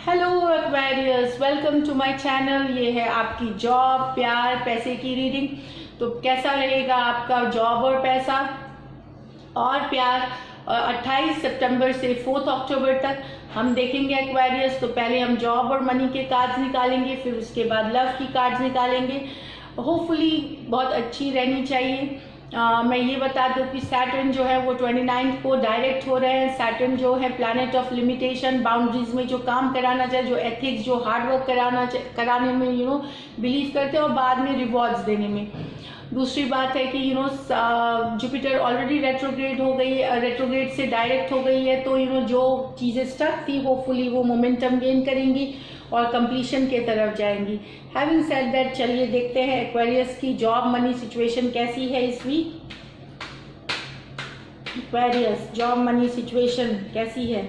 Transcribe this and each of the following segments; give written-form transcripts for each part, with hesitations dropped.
Hello Aquarius, welcome to my channel. ये है आपकी जॉब, प्यार, पैसे की रीडिंग। तो कैसा रहेगा आपका जॉब और पैसा और प्यार 28 सितंबर से 4 अक्टूबर तक हम देखेंगे एक्वेरियस। तो पहले हम जॉब और मनी के कार्ड्स निकालेंगे, फिर उसके बाद लव की कार्ड्स निकालेंगे। होपफुली बहुत अच्छी रहनी चाहिए। मैं ये बता दूं कि सैटर्न जो है वो 29 को डायरेक्ट हो रहे हैं। सैटर्न जो है प्लैनेट ऑफ लिमिटेशन, बाउंड्रीज में जो काम कराना चाहिए, जो एथिक्स, जो हार्ड वर्क कराने में बिलीव करते हैं और बाद में रिवॉर्ड्स देने में। दूसरी बात है कि जुपिटर ऑलरेडी रेट्रोग्रेड हो गई है, रेट्रोग्रेड से डायरेक्ट हो गई है। तो जो चीज़ें स्टक थी होपफुली वो मोमेंटम गेन करेंगी और कंप्लीशन के तरफ जाएंगी। हैविंग सेड दैट, चलिए देखते हैं एक्वेरियस की जॉब मनी सिचुएशन कैसी है इस week. Aquarius job money situation कैसी है।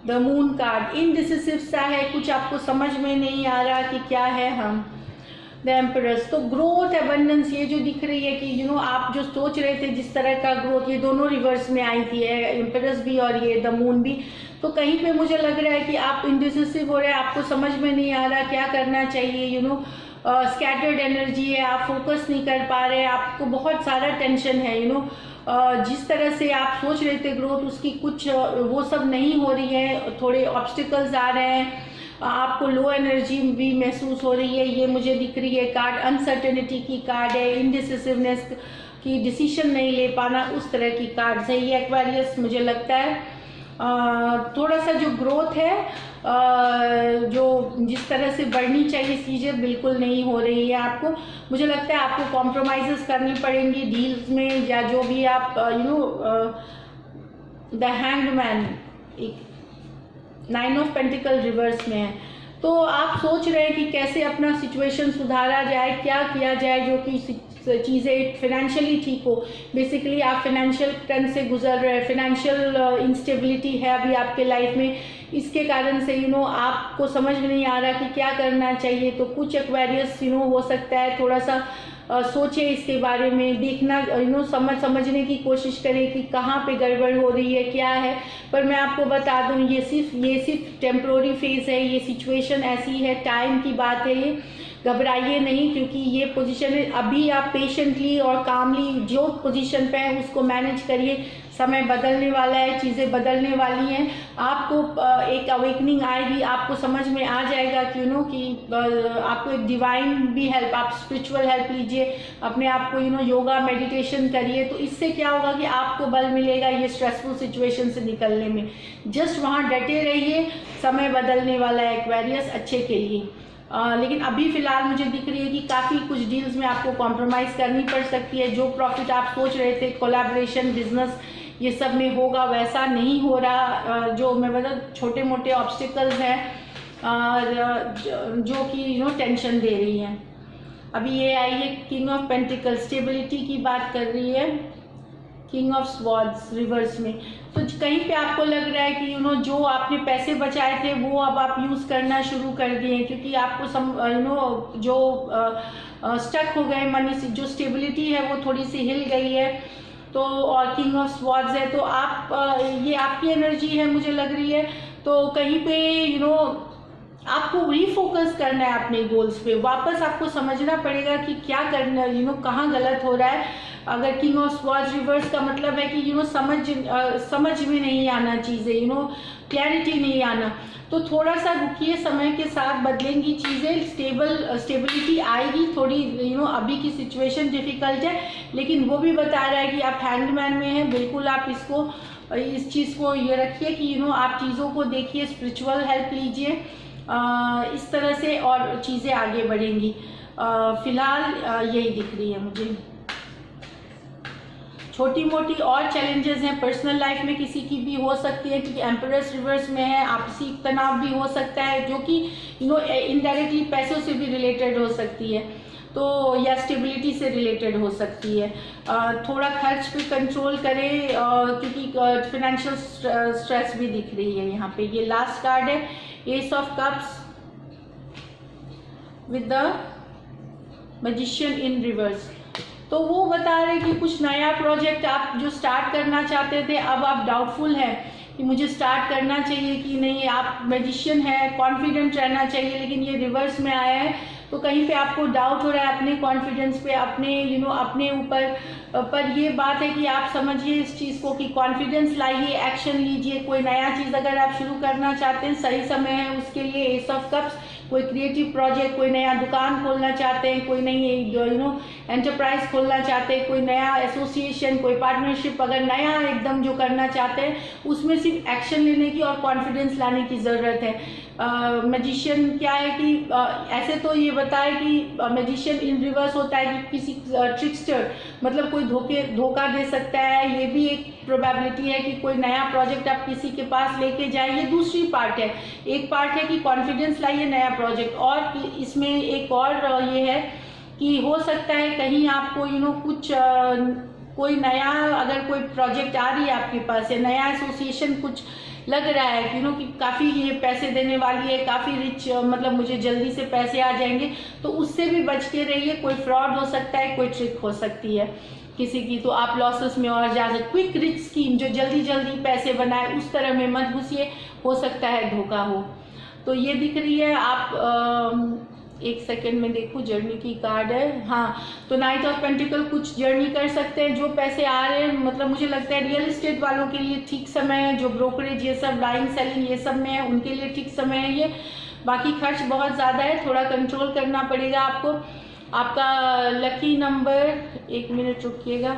द मून कार्ड इनडिसिसिव सा है, कुछ आपको समझ में नहीं आ रहा कि क्या है हम। द एम्परस, तो ग्रोथ, एबंडेंस, ये जो दिख रही है कि आप जो सोच रहे थे जिस तरह का ग्रोथ, ये दोनों रिवर्स में आई थी, एम्परस भी और ये द मून भी। तो कहीं पे मुझे लग रहा है कि आप इंडिसिसिव हो रहे हैं, आपको समझ में नहीं आ रहा क्या करना चाहिए। स्कैटर्ड एनर्जी है, आप फोकस नहीं कर पा रहे, आपको बहुत सारा टेंशन है। जिस तरह से आप सोच रहे थे ग्रोथ, उसकी कुछ वो सब नहीं हो रही है, थोड़े ऑब्स्टिकल्स आ रहे हैं, आपको लो एनर्जी भी महसूस हो रही है। ये मुझे दिख रही है कार्ड, अनसर्टेनिटी की कार्ड है, इनडिसिसिवनेस की, डिसीजन नहीं ले पाना, उस तरह की कार्ड्स है ये एक्वेरियस। मुझे लगता है थोड़ा सा जो ग्रोथ है, जो जिस तरह से बढ़नी चाहिए चीज़ें बिल्कुल नहीं हो रही है आपको। मुझे लगता है आपको कॉम्प्रोमाइज़ेस करनी पड़ेंगी डील्स में, या जो भी आप द हैंग्ड मैन, एक 9 ऑफ पेंटिकल रिवर्स में है। तो आप सोच रहे हैं कि कैसे अपना सिचुएशन सुधारा जाए, क्या किया जाए जो कि चीज़ें फिनेंशियली ठीक हो। बेसिकली आप फिनेंशियल टर्न से गुजर रहे हैं, फिनेंशियल इंस्टेबिलिटी है अभी आपके लाइफ में। इसके कारण से आपको समझ में नहीं आ रहा कि क्या करना चाहिए। तो कुछ एक्वेरियस हो सकता है थोड़ा सा सोचे इसके बारे में, देखना समझने की कोशिश करें कि कहाँ पे गड़बड़ हो रही है, क्या है। पर मैं आपको बता दूं ये सिर्फ टेम्प्रोरी फेज है, ये सिचुएशन ऐसी है, टाइम की बात है ये। घबराइए नहीं, क्योंकि ये पोजीशन है। अभी आप पेशेंटली और कामली जो पोजीशन पे है उसको मैनेज करिए। समय बदलने वाला है, चीज़ें बदलने वाली हैं। आपको एक अवेकनिंग आएगी, आपको समझ में आ जाएगा कि आपको एक डिवाइन भी हेल्प, आप स्पिरिचुअल हेल्प लीजिए, अपने आप को योगा मेडिटेशन करिए। तो इससे क्या होगा कि आपको बल मिलेगा ये स्ट्रेसफुल सिचुएशन से निकलने में। जस्ट वहाँ डटे रहिए, समय बदलने वाला है एक्वेरियस अच्छे के लिए। लेकिन अभी फ़िलहाल मुझे दिख रही है कि काफ़ी कुछ डील्स में आपको कॉम्प्रोमाइज़ करनी पड़ सकती है। जो प्रॉफिट आप सोच रहे थे कोलैबोरेशन, बिजनेस, ये सब में होगा, वैसा नहीं हो रहा। जो मैं बता, छोटे मोटे ऑब्स्टिकल्स हैं जो कि टेंशन दे रही हैं। अभी ये आई है किंग ऑफ पेंटिकल, स्टेबिलिटी की बात कर रही है, किंग ऑफ स्वॉर्ड्स रिवर्स में। तो कहीं पे आपको लग रहा है कि जो आपने पैसे बचाए थे वो अब आप यूज़ करना शुरू कर दिए, क्योंकि आपको जो स्टक हो गए मनी से, जो स्टेबिलिटी है वो थोड़ी सी हिल गई है। तो और किंग ऑफ स्वॉर्ड्स है, तो आप ये आपकी एनर्जी है मुझे लग रही है। तो कहीं पे आपको रीफोकस करना है अपने गोल्स पे, वापस आपको समझना पड़ेगा कि क्या करना, कहाँ गलत हो रहा है। अगर किंग ऑफ स्वॉर्ड्स रिवर्स का मतलब है कि समझ में नहीं आना चीज़ें, क्लैरिटी नहीं आना। तो थोड़ा सा रुकिए, समय के साथ बदलेंगी चीज़ें, स्टेबिलिटी आएगी थोड़ी। अभी की सिचुएशन डिफ़िकल्ट है, लेकिन वो भी बता रहा है कि आप हैंडमैन में हैं। बिल्कुल आप इस चीज़ को ये रखिए कि आप चीज़ों को देखिए, स्पिरिचुअल हेल्प लीजिए, इस तरह से और चीज़ें आगे बढ़ेंगी। फ़िलहाल यही दिख रही है मुझे। छोटी मोटी और चैलेंजेस हैं पर्सनल लाइफ में, किसी की भी हो सकती है, क्योंकि एम्परस रिवर्स में है। आपसी तनाव भी हो सकता है, जो कि इनडायरेक्टली पैसों से भी रिलेटेड हो सकती है, तो या स्टेबिलिटी से रिलेटेड हो सकती है। थोड़ा खर्च पे कंट्रोल करें, क्योंकि फिनेंशियल स्ट्रेस भी दिख रही है यहाँ पे। ये लास्ट कार्ड है, S of cups with the magician in reverse. तो वो बता रहे कि कुछ नया प्रोजेक्ट आप जो स्टार्ट करना चाहते थे, अब आप डाउटफुल हैं कि मुझे स्टार्ट करना चाहिए कि नहीं। आप मैजिशियन है, कॉन्फिडेंट रहना चाहिए, लेकिन ये रिवर्स में आया है, तो कहीं पे आपको डाउट हो रहा है अपने कॉन्फिडेंस पे, अपने अपने ऊपर। पर ये बात है कि आप समझिए इस चीज़ को कि कॉन्फिडेंस लाइए, एक्शन लीजिए। कोई नया चीज़ अगर आप शुरू करना चाहते हैं, सही समय है उसके लिए। एस ऑफ कप्स, कोई क्रिएटिव प्रोजेक्ट, कोई नया दुकान खोलना चाहते हैं, कोई नई एंटरप्राइज खोलना चाहते हैं, कोई नया एसोसिएशन, कोई पार्टनरशिप अगर नया एकदम जो करना चाहते हैं, उसमें सिर्फ एक्शन लेने की और कॉन्फिडेंस लाने की ज़रूरत है। मैजिशियन क्या है कि ऐसे तो ये बताए कि मैजिशियन इन रिवर्स होता है कि किसी ट्रिक्स्टर, मतलब कोई धोखा दे सकता है। ये भी एक प्रोबेबिलिटी है कि कोई नया प्रोजेक्ट आप किसी के पास लेके जाए, ये दूसरी पार्ट है। एक पार्ट है कि कॉन्फिडेंस लाइए नया प्रोजेक्ट, और इसमें एक और ये है कि हो सकता है कहीं आपको कुछ कोई नया अगर कोई प्रोजेक्ट आ रही है आपके पास, या नया एसोसिएशन कुछ लग रहा है कि काफ़ी ये पैसे देने वाली है, काफ़ी रिच, मतलब मुझे जल्दी से पैसे आ जाएंगे, तो उससे भी बच के रहिए। कोई फ्रॉड हो सकता है, कोई ट्रिक हो सकती है किसी की, तो आप लॉसेस में और जा सकते। क्विक रिच स्कीम जो जल्दी जल्दी पैसे बनाए, उस तरह में मत घुसिए, हो सकता है धोखा हो। तो ये दिख रही है। आप एक सेकेंड में देखूँ, जर्नी की कार्ड है। हाँ, तो नाइट ऑफ पेंटिकल, कुछ जर्नी कर सकते हैं। जो पैसे आ रहे हैं, मतलब मुझे लगता है रियल एस्टेट वालों के लिए ठीक समय है। जो ब्रोकरेज ये सब, बाइंग सेलिंग ये सब में है, उनके लिए ठीक समय है ये। बाकी खर्च बहुत ज़्यादा है, थोड़ा कंट्रोल करना पड़ेगा आपको। आपका लकी नंबर, एक मिनट रुकिएगा।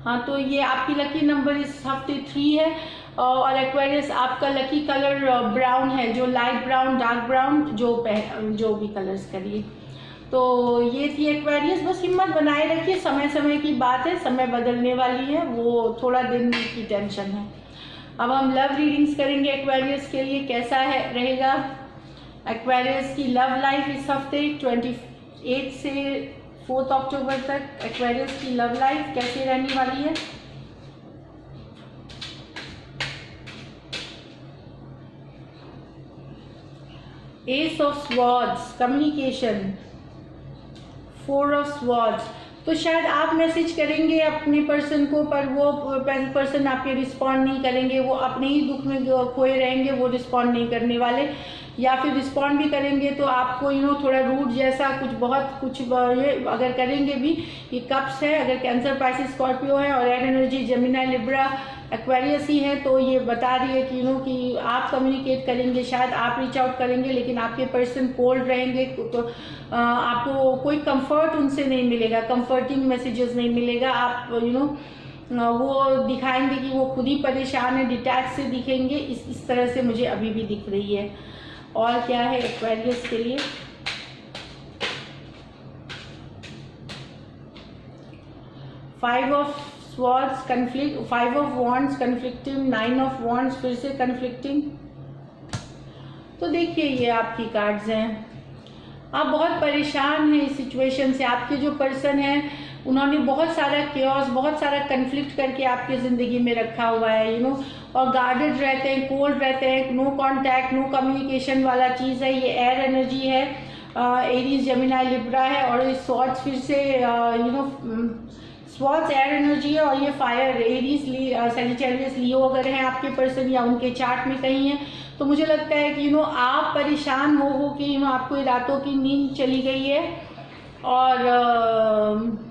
हाँ, तो ये आपकी लकी नंबर इस हफ्ते 3 है। और एक्वेरियस, आपका लकी कलर ब्राउन है, जो लाइट ब्राउन, डार्क ब्राउन, जो भी कलर्स करिए। तो ये थी एक्वेरियस। बस हिम्मत बनाए रखिए, समय समय की बात है, समय बदलने वाली है, वो थोड़ा दिन की टेंशन है। अब हम लव रीडिंग्स करेंगे एक्वेरियस के लिए, कैसा है रहेगा एक्वेरियस की लव लाइफ इस हफ्ते 28 से 4 अक्टूबर तक। एक्वेरियस की लव लाइफ कैसे रहने वाली है। S of swords, communication. 4 of swords, तो शायद आप मैसेज करेंगे अपने पर्सन को, पर वो पर्सन आपके रिस्पॉन्ड नहीं करेंगे। वो अपने ही दुख में खोए रहेंगे, वो रिस्पॉन्ड नहीं करने वाले। या फिर रिस्पॉन्ड भी करेंगे तो आपको थोड़ा रूड जैसा कुछ ये अगर करेंगे भी। ये कप्स है, अगर कैंसर, पाइसिस, स्कॉर्पियो है, और air energy Gemini, Libra, Aquarius ही है, तो ये बता रही है कि कि आप कम्युनिकेट करेंगे, शायद आप रीच आउट करेंगे, लेकिन आपके पर्सन कोल्ड रहेंगे। तो आपको कोई कंफर्ट उनसे नहीं मिलेगा, कंफर्टिंग मैसेजेस नहीं मिलेगा। आप वो दिखाएंगे कि वो खुद ही परेशान है, डिटैच से दिखेंगे। इस तरह से मुझे अभी भी दिख रही है। और क्या है एक्वेरियस के लिए। 5 of swords conflict, 5 of wands conflicting, 9 of wands फिर से कन्फ्लिक्टिंग। तो देखिए ये आपकी कार्ड्स हैं। आप बहुत परेशान हैं इस सिचुएशन से। आपके जो पर्सन है उन्होंने बहुत सारा क्योस, बहुत सारा कन्फ्लिक्ट करके आपके ज़िंदगी में रखा हुआ है और गार्डेड रहते हैं, कोल्ड रहते हैं, नो कांटेक्ट, नो कम्युनिकेशन वाला चीज़ है। ये एयर एनर्जी है, एरीज, जेमिनी, लिब्रा है। और ये स्वॉर्ड्स फिर से स्वॉर्ड्स एयर एनर्जी है, और ये फायर, एरीज, सैजिटेरियस, लियो अगर हैं आपके पर्सन या उनके चार्ट में कहीं है, तो मुझे लगता है कि आप परेशान हो कि आपको रातों की नींद चली गई है। और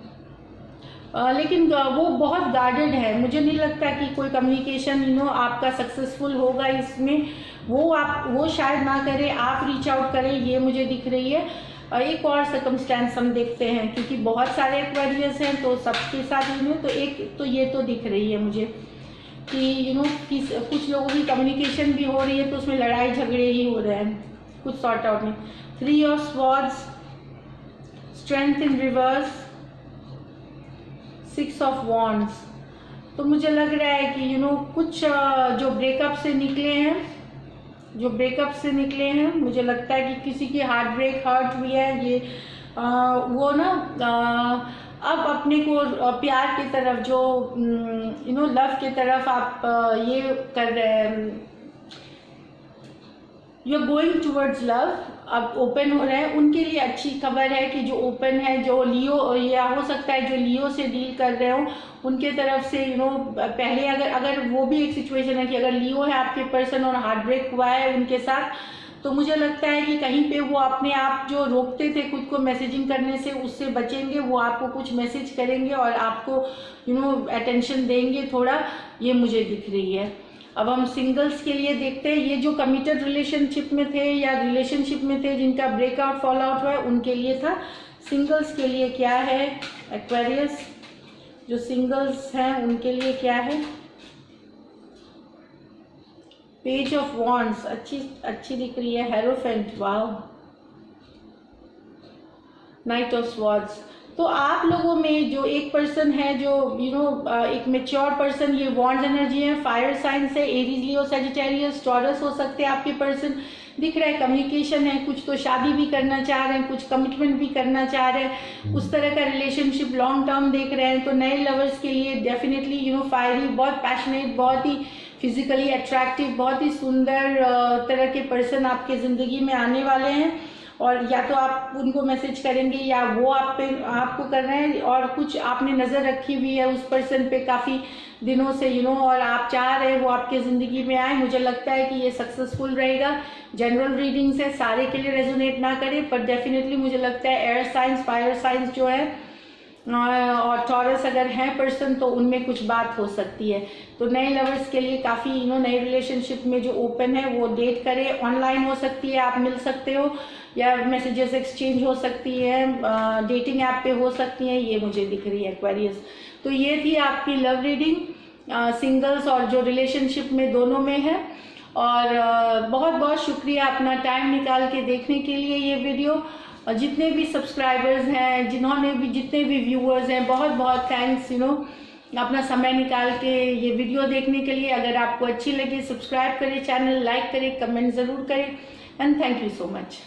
लेकिन वो बहुत गार्डेड है। मुझे नहीं लगता कि कोई कम्युनिकेशन आपका सक्सेसफुल होगा इसमें। वो शायद ना करे, आप रीच आउट करें, ये मुझे दिख रही है। एक और सर्कमस्टेंस हम देखते हैं, क्योंकि बहुत सारे एक्वेरियस हैं तो सबके साथ तो एक तो ये तो दिख रही है मुझे कि कि कुछ लोगों की कम्युनिकेशन भी हो रही है, तो उसमें लड़ाई झगड़े ही हो रहे हैं, कुछ सॉर्ट आउट नहीं। 3 of swords, strength in reverse, 6 of wands. तो मुझे लग रहा है कि कुछ जो ब्रेकअप से निकले हैं, मुझे लगता है कि किसी की हार्ट ब्रेक हर्ट हुई है। ये वो अब अपने को प्यार की तरफ, जो लव की तरफ आप ये कर रहे हैं, you are going towards love, अब ओपन हो रहे हैं, उनके लिए अच्छी खबर है कि जो ओपन है, जो लियो, या हो सकता है जो लियो से डील कर रहे हो उनके तरफ से पहले अगर वो भी एक सिचुएशन है कि अगर लियो है आपके पर्सन और हार्ट ब्रेक हुआ है उनके साथ, तो मुझे लगता है कि कहीं पे वो अपने आप जो रोकते थे खुद को मैसेजिंग करने से, उससे बचेंगे, वो आपको कुछ मैसेज करेंगे और आपको अटेंशन देंगे थोड़ा, ये मुझे दिख रही है। अब हम सिंगल्स के लिए देखते हैं, ये जो कमिटेड रिलेशनशिप में थे या रिलेशनशिप में थे जिनका ब्रेकआउट फॉल आउट हुआ है उनके लिए था। सिंगल्स के लिए क्या है एक्वेरियस, जो सिंगल्स हैं उनके लिए क्या है? पेज ऑफ वॉन्ड्स अच्छी दिख रही है, hierophant, wow, night of swords. तो आप लोगों में जो एक पर्सन है जो एक मेच्योर पर्सन, ये वॉन्ड्स एनर्जी है, फायर साइन से, एरीज, लियो, सजिटेरियस, टॉरस हो सकते हैं आपके पर्सन, दिख रहा है कम्युनिकेशन है, कुछ तो शादी भी करना चाह रहे हैं, कुछ कमिटमेंट भी करना चाह रहे हैं, उस तरह का रिलेशनशिप लॉन्ग टर्म देख रहे हैं। तो नए लवर्स के लिए डेफिनेटली फायरी, बहुत पैशनेट, बहुत ही फिजिकली अट्रैक्टिव, बहुत ही सुंदर तरह के पर्सन आपके ज़िंदगी में आने वाले हैं, और या तो आप उनको मैसेज करेंगे या वो आपको कर रहे हैं, और कुछ आपने नज़र रखी हुई है उस पर्सन पे काफ़ी दिनों से और आप चाह रहे हैं वो आपके ज़िंदगी में आए। मुझे लगता है कि ये सक्सेसफुल रहेगा। जनरल रीडिंग्स है, सारे के लिए रेजोनेट ना करे, पर डेफिनेटली मुझे लगता है एयर साइंस, फायर साइंस जो है और टॉरस अगर है पर्सन तो उनमें कुछ बात हो सकती है। तो नए लवर्स के लिए काफ़ी नए रिलेशनशिप में जो ओपन है वो डेट करे, ऑनलाइन हो सकती है, आप मिल सकते हो या मैसेजेस एक्सचेंज हो सकती है, डेटिंग ऐप पे हो सकती है, ये मुझे दिख रही है एक्वेरियस। तो ये थी आपकी लव रीडिंग, सिंगल्स और जो रिलेशनशिप में दोनों में है। और बहुत बहुत शुक्रिया अपना टाइम निकाल के देखने के लिए ये वीडियो। जितने भी सब्सक्राइबर्स हैं, जितने भी व्यूअर्स हैं, बहुत बहुत थैंक्स अपना समय निकाल के ये वीडियो देखने के लिए। अगर आपको अच्छी लगे सब्सक्राइब करें, चैनल लाइक करें, कमेंट ज़रूर करें, and thank you so much.